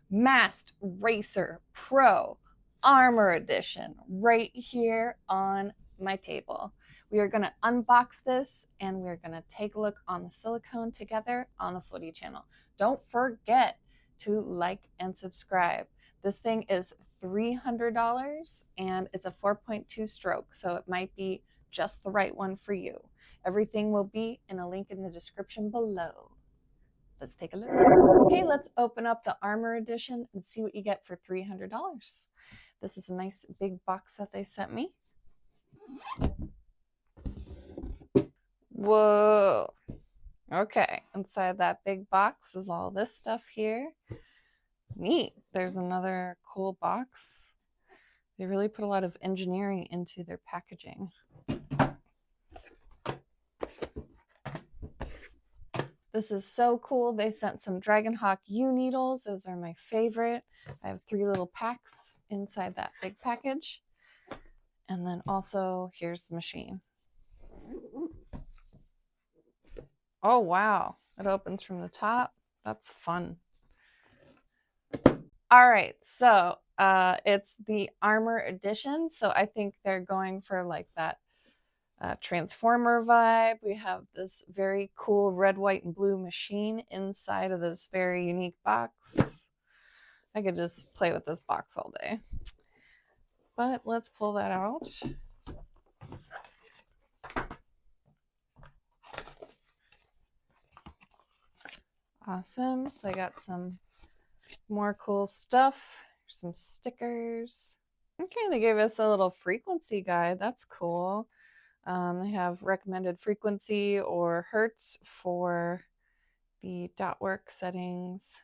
Mast Racer Pro Armor Edition right here on my table. We are going to unbox this and we're going to take a look on the silicone together on the Floaty channel. Don't forget to like and subscribe. This thing is $300 and it's a 4.2 stroke, so it might be just the right one for you. Everything will be in a link in the description below. Let's take a look. Okay, let's open up the Armor Edition and see what you get for $300. This is a nice big box that they sent me. Whoa. Okay, inside that big box is all this stuff here. Neat. There's another cool box. They really put a lot of engineering into their packaging. This is so cool. They sent some Dragonhawk U needles. Those are my favorite. I have 3 little packs inside that big package. And then also, here's the machine. Oh, wow. It opens from the top. That's fun. All right, so it's the Armor Edition. So I think they're going for like that Transformer vibe. We have this very cool red, white, and blue machine inside of this very unique box. I could just play with this box all day. But let's pull that out. Awesome. So I got some more cool stuff. Some stickers. Okay, they gave us a little frequency guide. That's cool. They have recommended frequency or hertz for the dot work settings,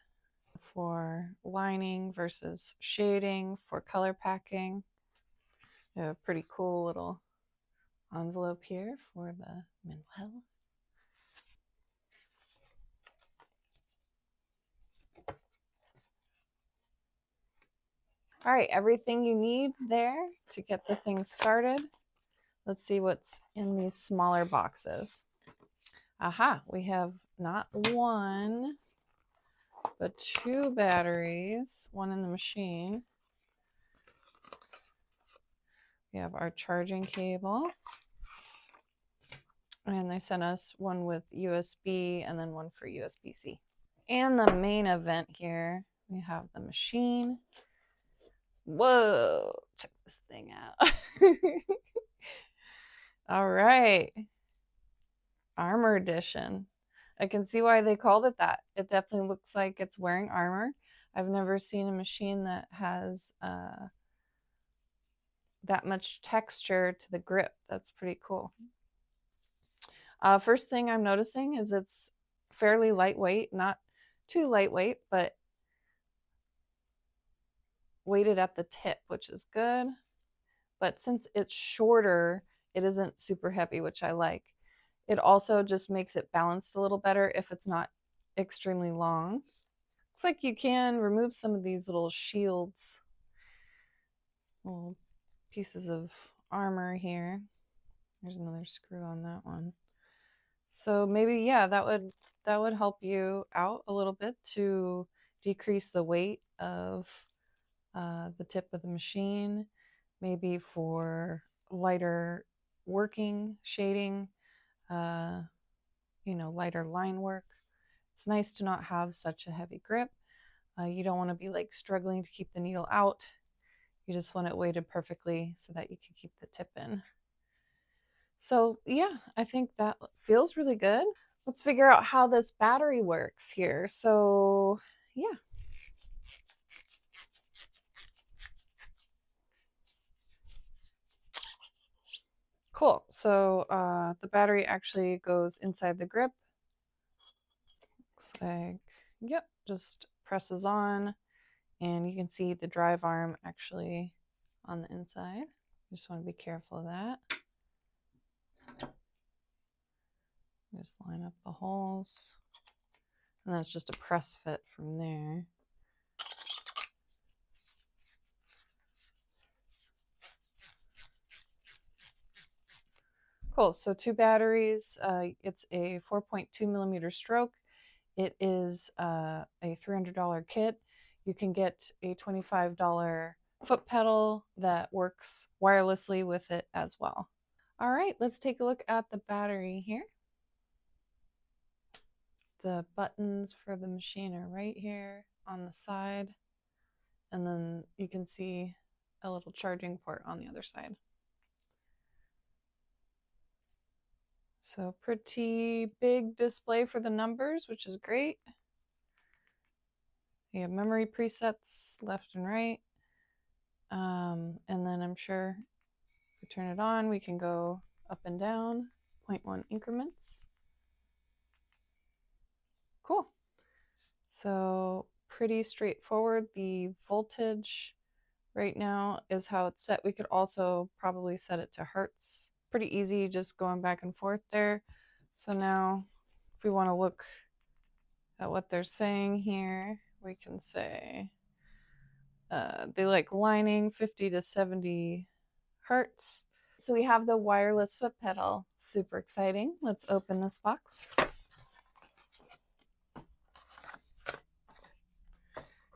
for lining versus shading, for color packing. They have a pretty cool little envelope here for the Manuel. All right, everything you need there to get the thing started. Let's see what's in these smaller boxes. Aha, we have not 1, but 2 batteries, 1 in the machine. We have our charging cable. And they sent us 1 with USB and then 1 for USB-C. And the main event here, we have the machine. Whoa, check this thing out. All right. Armor Edition. I can see why they called it that. It definitely looks like it's wearing armor. I've never seen a machine that has that much texture to the grip. That's pretty cool. First thing I'm noticing is it's fairly lightweight, not too lightweight, but weighted at the tip, which is good. But since it's shorter, it isn't super heavy, which I like. It also just makes it balanced a little better if it's not extremely long. Looks like you can remove some of these little shields, little pieces of armor here. There's another screw on that one. So maybe, yeah, that would help you out a little bit to decrease the weight of the tip of the machine, maybe for lighter working, shading, lighter line work. It's nice to not have such a heavy grip. You don't want to be like struggling to keep the needle out. You just want it weighted perfectly so that you can keep the tip in. So yeah, I think that feels really good. Let's figure out how this battery works here. So yeah. Cool. So the battery actually goes inside the grip. Looks like, yep, just presses on, and you can see the drive arm actually on the inside. Just want to be careful of that. Just line up the holes, and then it's just a press fit from there. Cool. So 2 batteries. It's a 4.2 millimeter stroke. It is a $300 kit. you can get a $25 foot pedal that works wirelessly with it as well. All right, let's take a look at the battery here. The buttons for the machine are right here on the side, and then you can see a little charging port on the other side. So pretty big display for the numbers, which is great. You have memory presets left and right. And then I'm sure if we turn it on, we can go up and down 0.1 increments. Cool. So pretty straightforward. The voltage right now is how it's set. We could also probably set it to hertz. Pretty easy, just going back and forth there. So now if we want to look at what they're saying here, we can say they like lining 50 to 70 hertz. So we have the wireless foot pedal. Super exciting. Let's open this box.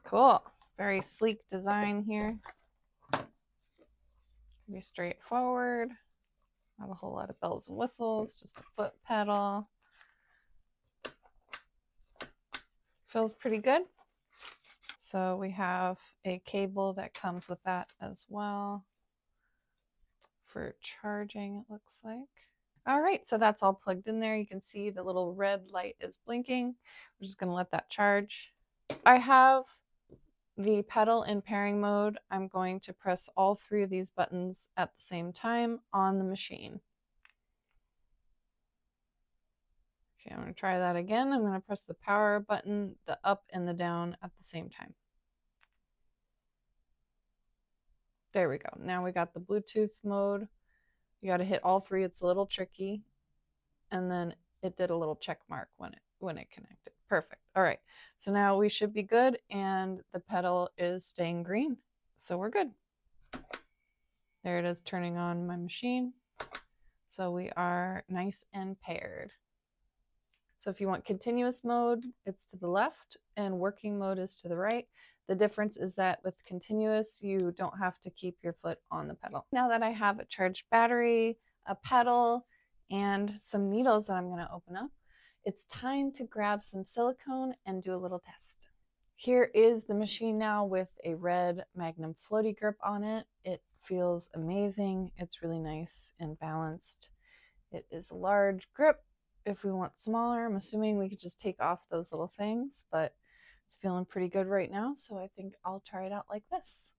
Cool. Very sleek design here. Pretty straightforward. Not a whole lot of bells and whistles, just a foot pedal. Feels pretty good. So we have a cable that comes with that as well for charging, it looks like. All right, so that's all plugged in there. You can see the little red light is blinking. We're just gonna let that charge. I have the pedal in pairing mode. I'm going to press all 3 of these buttons at the same time on the machine. Okay, I'm gonna try that again. I'm gonna press the power button, the up and the down at the same time. There we go. Now we got the Bluetooth mode. You got to hit all 3. It's a little tricky. And then it did a little check mark when it connected. Perfect. All right. So now we should be good, and the pedal is staying green. So we're good. There it is turning on my machine. So we are nice and paired. So if you want continuous mode, it's to the left, and working mode is to the right. The difference is that with continuous, you don't have to keep your foot on the pedal. Now that I have a charged battery, a pedal, and some needles that I'm going to open up, it's time to grab some silicone and do a little test. Here is the machine now with a red Magnum Floaty Grip on it. It feels amazing. It's really nice and balanced. It is a large grip. If we want smaller, I'm assuming we could just take off those little things, but it's feeling pretty good right now, so I think I'll try it out like this.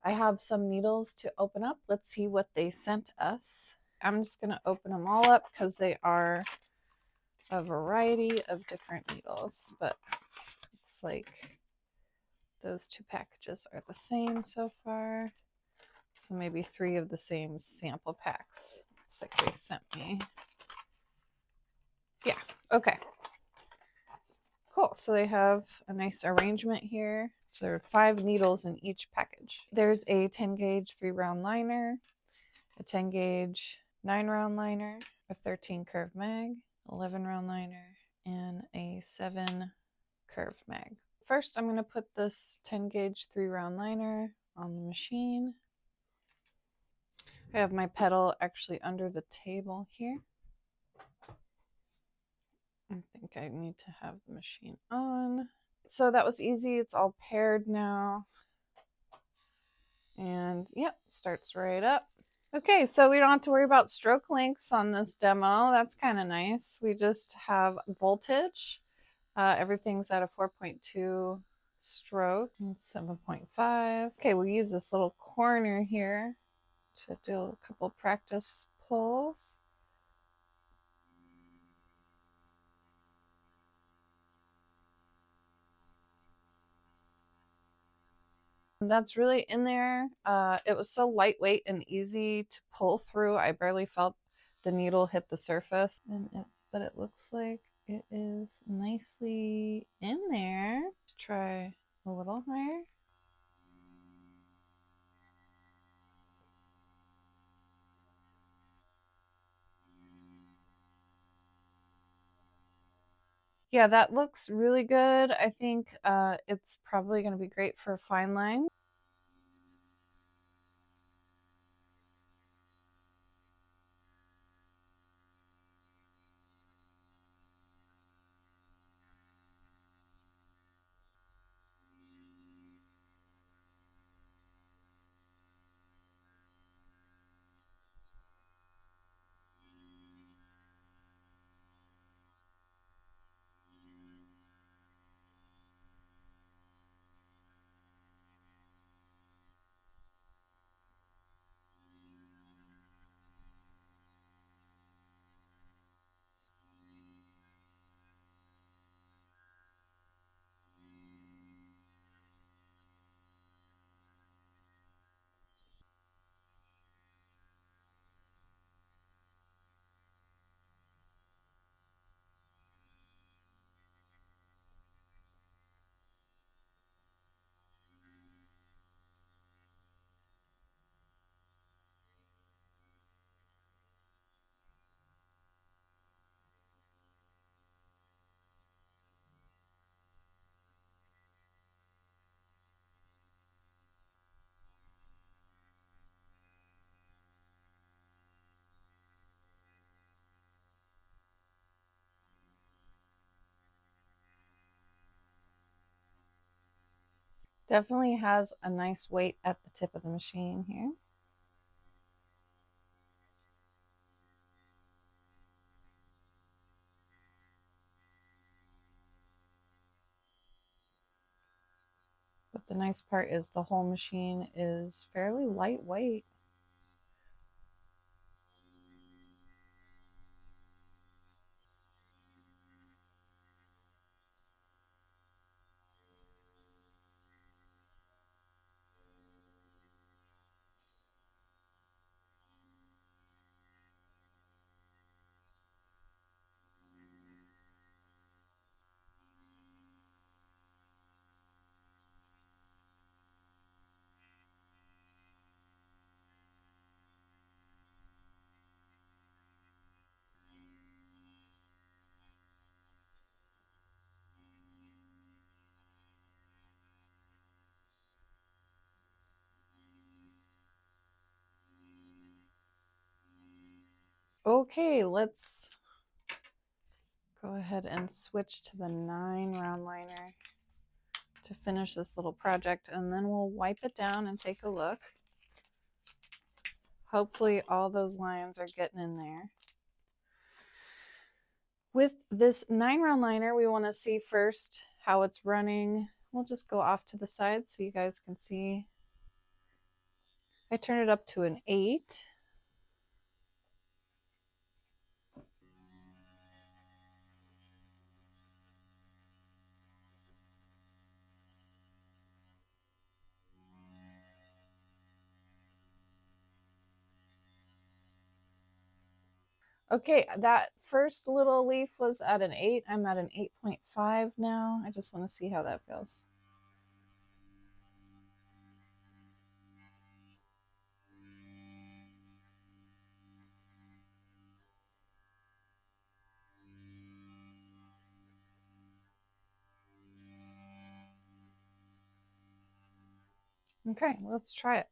I have some needles to open up. Let's see what they sent us. I'm just going to open them all up because they are a variety of different needles, but looks like those 2 packages are the same so far. So maybe 3 of the same sample packs. Looks like they sent me. Yeah, okay. Cool, so they have a nice arrangement here. So there are 5 needles in each package. There's a 10 gauge 3-round liner, a 10 gauge 9-round liner, a 13 curve mag, 11 round liner, and a 7 curved mag. First, I'm going to put this 10 gauge 3-round liner on the machine. I have my pedal actually under the table here. I think I need to have the machine on. So that was easy. It's all paired now. And yep, starts right up. Okay, so we don't have to worry about stroke lengths on this demo. That's kind of nice. We just have voltage. Everything's at a 4.2 stroke, 7.5. Okay, we'll use this little corner here to do a couple practice pulls. That's really in there. It was so lightweight and easy to pull through. I barely felt the needle hit the surface, but it looks like it is nicely in there. Let's try a little higher. Yeah, that looks really good. I think it's probably going to be great for fine lines. Definitely has a nice weight at the tip of the machine here. But the nice part is the whole machine is fairly lightweight. Okay, let's go ahead and switch to the 9 round liner to finish this little project, and then we'll wipe it down and take a look. Hopefully all those lines are getting in there. With this 9 round liner, we want to see first how it's running. We'll just go off to the side so you guys can see. I turn it up to an 8. Okay, that first little leaf was at an 8. I'm at an 8.5 now. I just want to see how that feels. Okay, let's try it.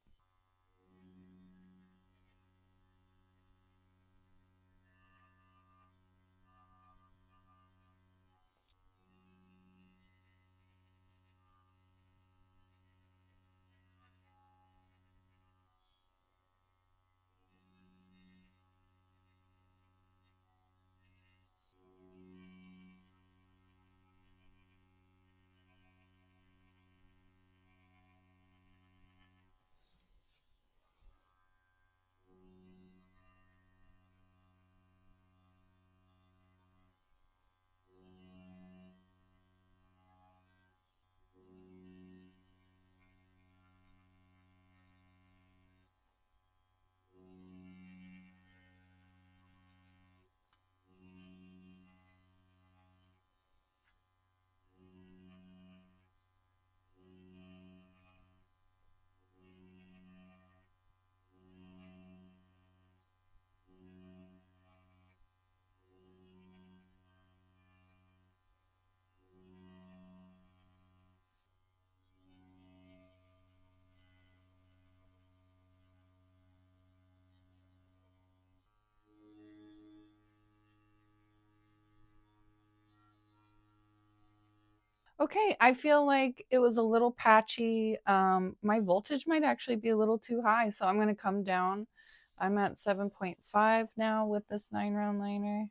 Okay, I feel like it was a little patchy. My voltage might actually be a little too high, so I'm going to come down. I'm at 7.5 now with this 9-round liner.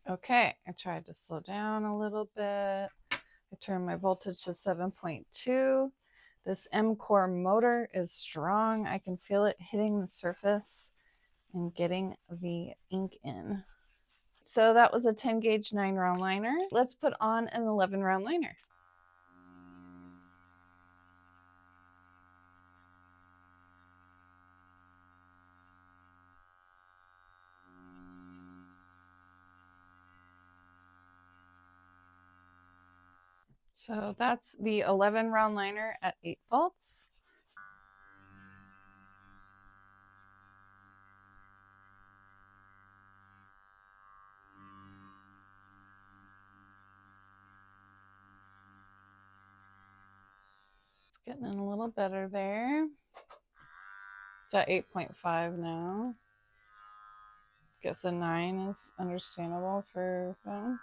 Okay, I tried to slow down a little bit. I turned my voltage to 7.2. This M-Core motor is strong. I can feel it hitting the surface and getting the ink in. So that was a 10 gauge 9-round liner. Let's put on an 11-round liner. So that's the 11-round liner at 8 volts. It's getting in a little better there. It's at 8.5 now. Guess a 9 is understandable for film.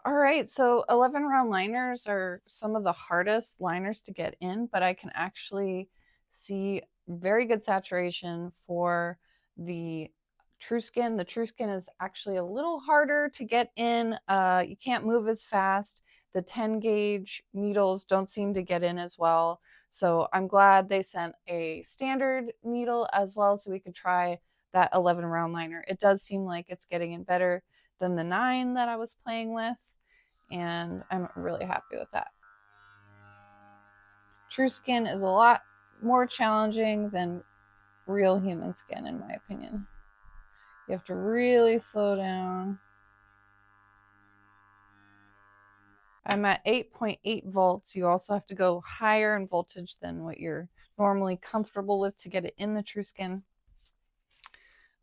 All right, so 11-round liners are some of the hardest liners to get in, but I can actually see very good saturation for the TruSkin. The TruSkin is actually a little harder to get in. You can't move as fast. The 10 gauge needles don't seem to get in as well. So I'm glad they sent a standard needle as well so we could try that 11-round liner. It does seem like it's getting in better than the 9 that I was playing with, and I'm really happy with that. TruSkin is a lot more challenging than real human skin, in my opinion. You have to really slow down. I'm at 8.8 volts. You also have to go higher in voltage than what you're normally comfortable with to get it in the TruSkin.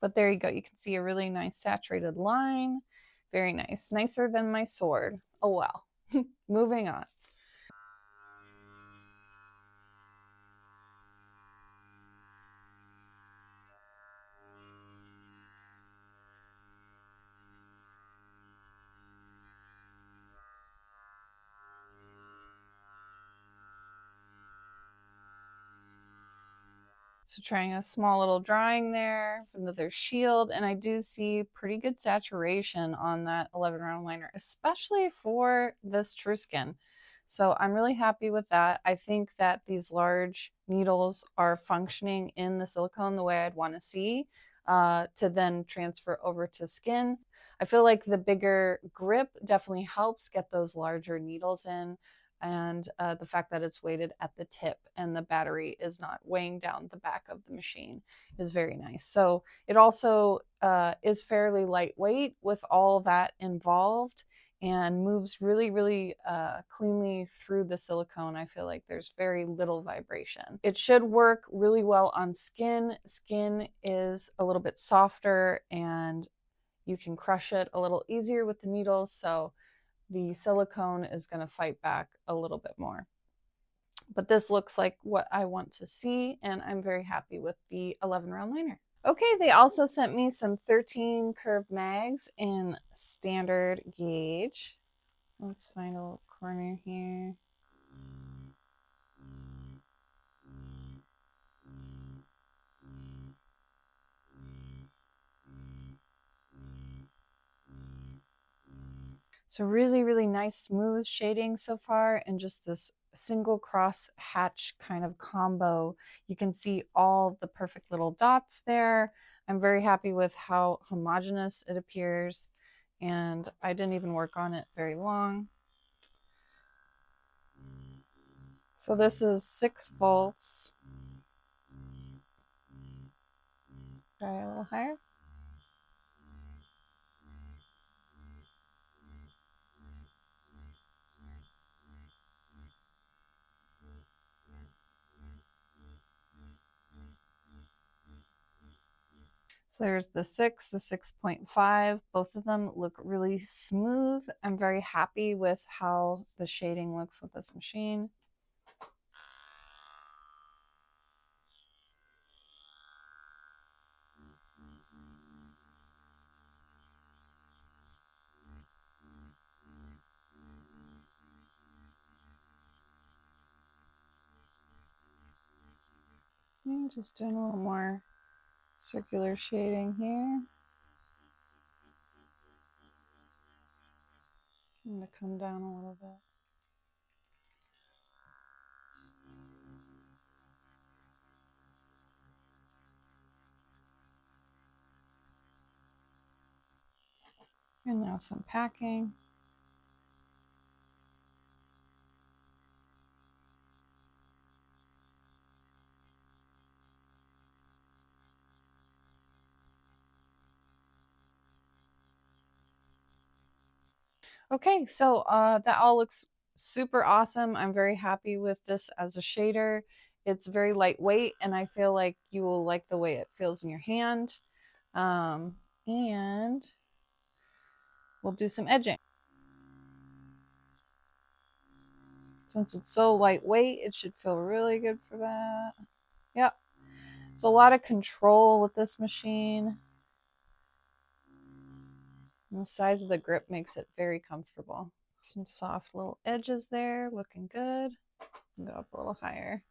But there you go. You can see a really nice saturated line. Very nice. Nicer than my sword. Oh well. Moving on. So trying a small little drawing there for another shield, and I do see pretty good saturation on that 11-round liner, especially for this TruSkin. So I'm really happy with that. I think that these large needles are functioning in the silicone the way I'd want to see, to then transfer over to skin. I feel like the bigger grip definitely helps get those larger needles in, and the fact that it's weighted at the tip and the battery is not weighing down the back of the machine is very nice. So it also is fairly lightweight with all that involved, and moves really, really cleanly through the silicone. I feel like there's very little vibration. It should work really well on skin. Skin is a little bit softer and you can crush it a little easier with the needles, so the silicone is going to fight back a little bit more. But this looks like what I want to see, and I'm very happy with the 11 round liner. Okay, they also sent me some 13 curved mags in standard gauge. Let's find a little corner here. So really, really nice smooth shading so far, and just this single cross hatch kind of combo. You can see all the perfect little dots there. I'm very happy with how homogeneous it appears, and I didn't even work on it very long. So this is 6 volts. Try a little higher. So there's the 6, the 6.5. Both of them look really smooth. I'm very happy with how the shading looks with this machine. And just doing a little more circular shading here. I'm going to come down a little bit. And now some packing. Okay, so that all looks super awesome. I'm very happy with this as a shader. It's very lightweight, and I feel like you will like the way it feels in your hand. And we'll do some edging. Since it's so lightweight, it should feel really good for that. Yep. There's a lot of control with this machine. And the size of the grip makes it very comfortable. Some soft little edges there, looking good. Go up a little higher.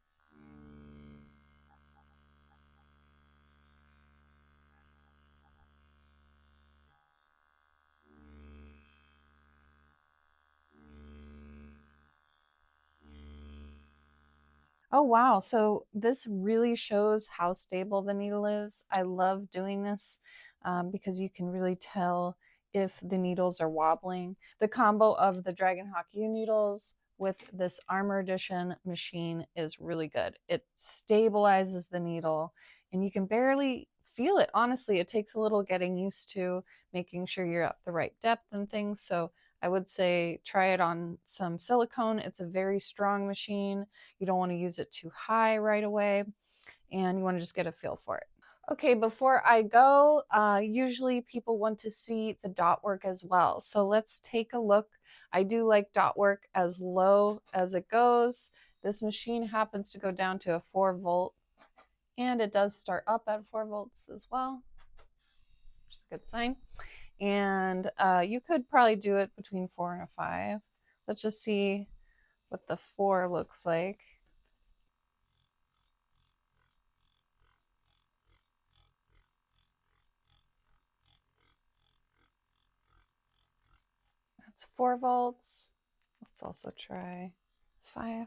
Oh, wow. So this really shows how stable the needle is. I love doing this because you can really tell if the needles are wobbling. The combo of the Dragon Hawk U needles with this Armor Edition machine is really good. It stabilizes the needle and you can barely feel it. Honestly, it takes a little getting used to, making sure you're at the right depth and things. So I would say try it on some silicone. It's a very strong machine. You don't want to use it too high right away, and you want to just get a feel for it. Okay, before I go, usually people want to see the dot work as well. So let's take a look. I do like dot work as low as it goes. This machine happens to go down to a 4-volt, and it does start up at 4 volts as well, which is a good sign. And you could probably do it between 4 and a 5. Let's just see what the 4 looks like. That's 4 volts. Let's also try 5.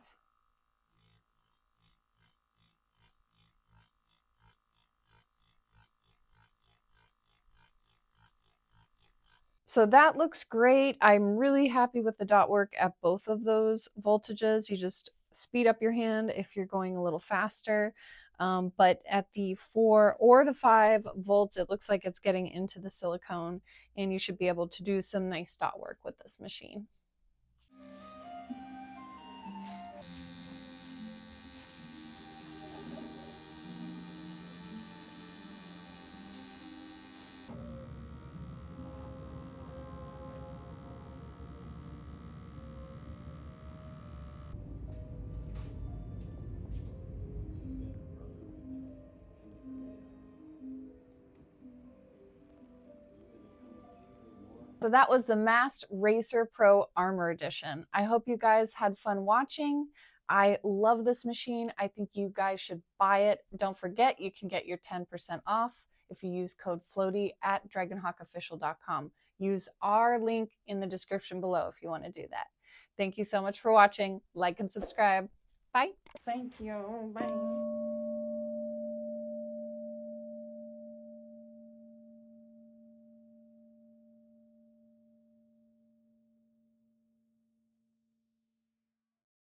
So that looks great. I'm really happy with the dot work at both of those voltages. You just speed up your hand if you're going a little faster. But at the 4 or the 5 volts, it looks like it's getting into the silicone, and you should be able to do some nice dot work with this machine. So that was the Mast Racer Pro Armor Edition. I hope you guys had fun watching. I love this machine. I think you guys should buy it. Don't forget, you can get your 10% off if you use code FLOATY at dragonhawkofficial.com. Use our link in the description below if you want to do that. Thank you so much for watching. Like and subscribe. Bye. Thank you. Bye.